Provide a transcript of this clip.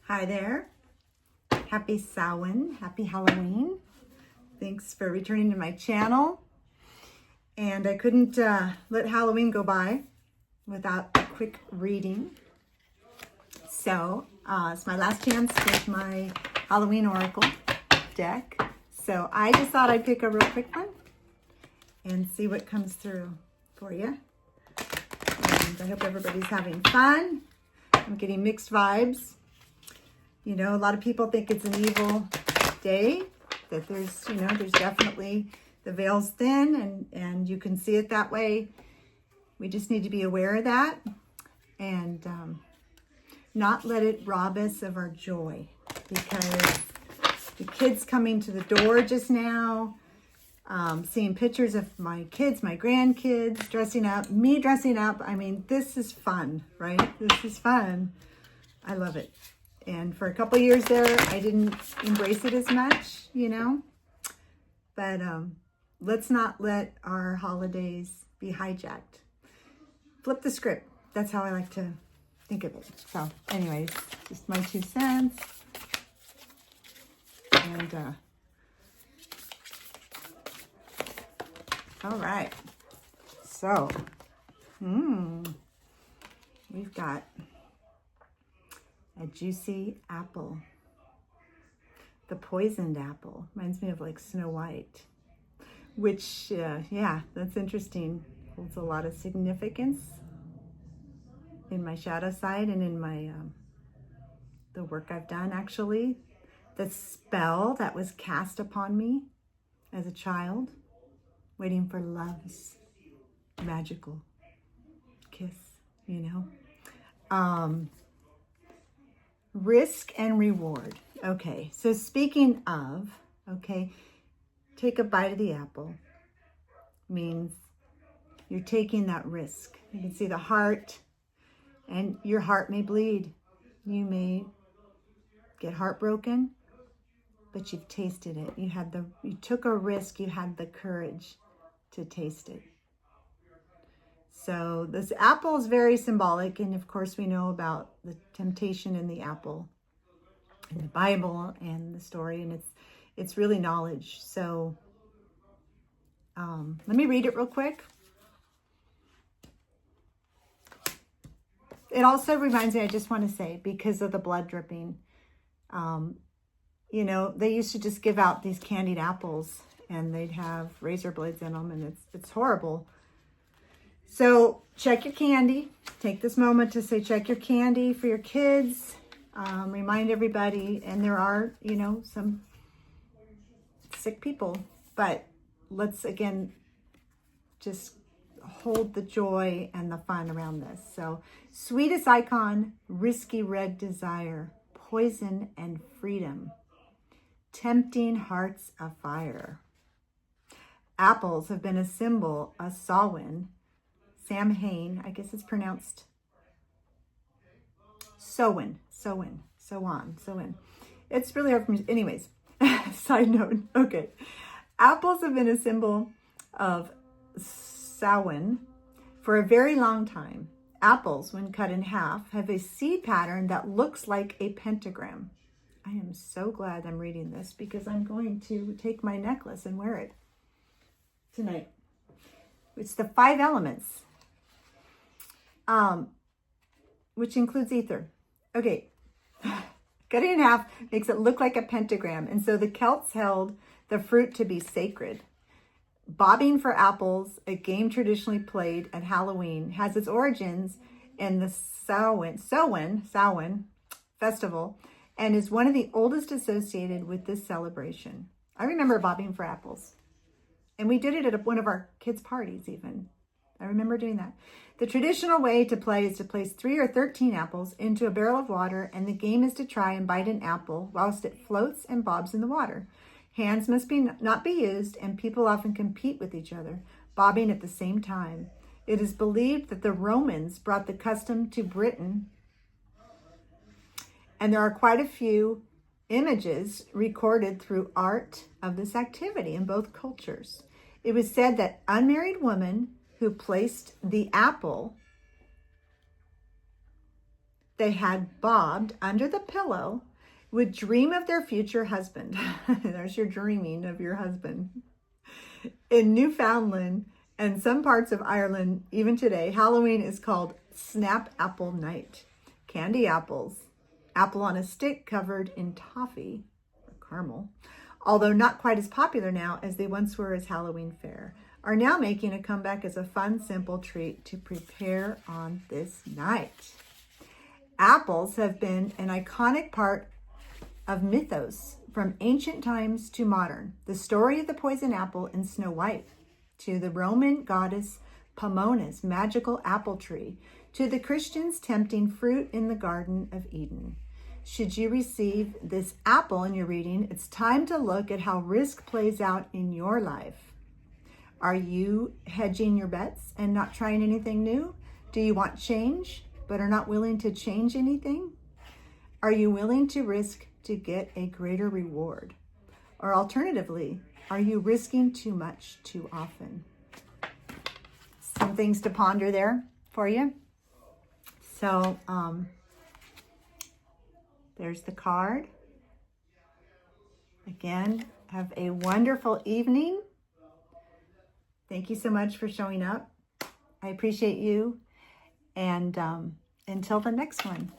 Hi there. Happy Samhain. Happy Halloween. Thanks for returning to my channel. And I couldn't let Halloween go by without a quick reading. So it's my last chance with my Halloween Oracle deck. So I just thought I'd pick a real quick one and see what comes through for you. And I hope everybody's having fun. I'm getting mixed vibes. You know, a lot of people think it's an evil day, that there's definitely the veil's thin and you can see it that way. We just need to be aware of that and not let it rob us of our joy, because the kids coming to the door just now, seeing pictures of my kids, my grandkids dressing up, me dressing up. I mean, this is fun, right? This is fun. I love it. And for a couple years there, I didn't embrace it as much, you know. But let's not let our holidays be hijacked. Flip the script. That's how I like to think of it. So anyways, just my 2 cents. And all right. So, we've got a juicy apple. The poisoned apple reminds me of like Snow White, which, yeah, that's interesting. Holds a lot of significance in my shadow side and in my, the work I've done actually. The spell that was cast upon me as a child, waiting for love's magical kiss, you know. Risk and reward. Okay, so speaking of, okay, take a bite of the apple means you're taking that risk. You can see the heart, and your heart may bleed. You may get heartbroken, but you've tasted it. You took a risk, you had the courage to taste it. So this apple is very symbolic, and of course we know about the temptation in the apple in the Bible and the story, and it's really knowledge. So let me read it real quick. It also reminds me, I just want to say, because of the blood dripping, you know, they used to just give out these candied apples, and they'd have razor blades in them, and it's horrible. So check your candy. Take this moment to say, check your candy for your kids. Remind everybody, and there are, you know, some sick people, but let's again just hold the joy and the fun around this. So sweetest icon, risky red desire, poison and freedom, tempting hearts of fire. Apples have been a symbol of Samhain, I guess it's pronounced Samhain. It's really hard for me. Anyways, side note. Okay. Apples have been a symbol of Samhain for a very long time. Apples, when cut in half, have a seed pattern that looks like a pentagram. I am so glad I'm reading this, because I'm going to take my necklace and wear it tonight. It's the 5 elements. Which includes ether. Okay, cutting in half makes it look like a pentagram, and so the Celts held the fruit to be sacred. Bobbing for apples, a game traditionally played at Halloween, has its origins in the Samhain festival, and is one of the oldest associated with this celebration. I remember bobbing for apples, and we did it at one of our kids' parties even. I remember doing that. The traditional way to play is to place 3 or 13 apples into a barrel of water, and the game is to try and bite an apple whilst it floats and bobs in the water. Hands must not be used, and people often compete with each other, bobbing at the same time. It is believed that the Romans brought the custom to Britain, and there are quite a few images recorded through art of this activity in both cultures. It was said that unmarried women who placed the apple they had bobbed under the pillow would dream of their future husband. There's your dreaming of your husband. In Newfoundland and some parts of Ireland, even today, Halloween is called Snap Apple Night. Candy apples, apple on a stick covered in toffee or caramel, although not quite as popular now as they once were as Halloween fare, are now making a comeback as a fun, simple treat to prepare on this night. Apples have been an iconic part of mythos from ancient times to modern. The story of the poison apple in Snow White, to the Roman goddess Pomona's magical apple tree, to the Christians tempting fruit in the Garden of Eden. Should you receive this apple in your reading, it's time to look at how risk plays out in your life. Are you hedging your bets and not trying anything new? Do you want change but are not willing to change anything? Are you willing to risk to get a greater reward? Or alternatively, are you risking too much too often? Some things to ponder there for you. So there's the card. Again, have a wonderful evening. Thank you so much for showing up. I appreciate you. And until the next one.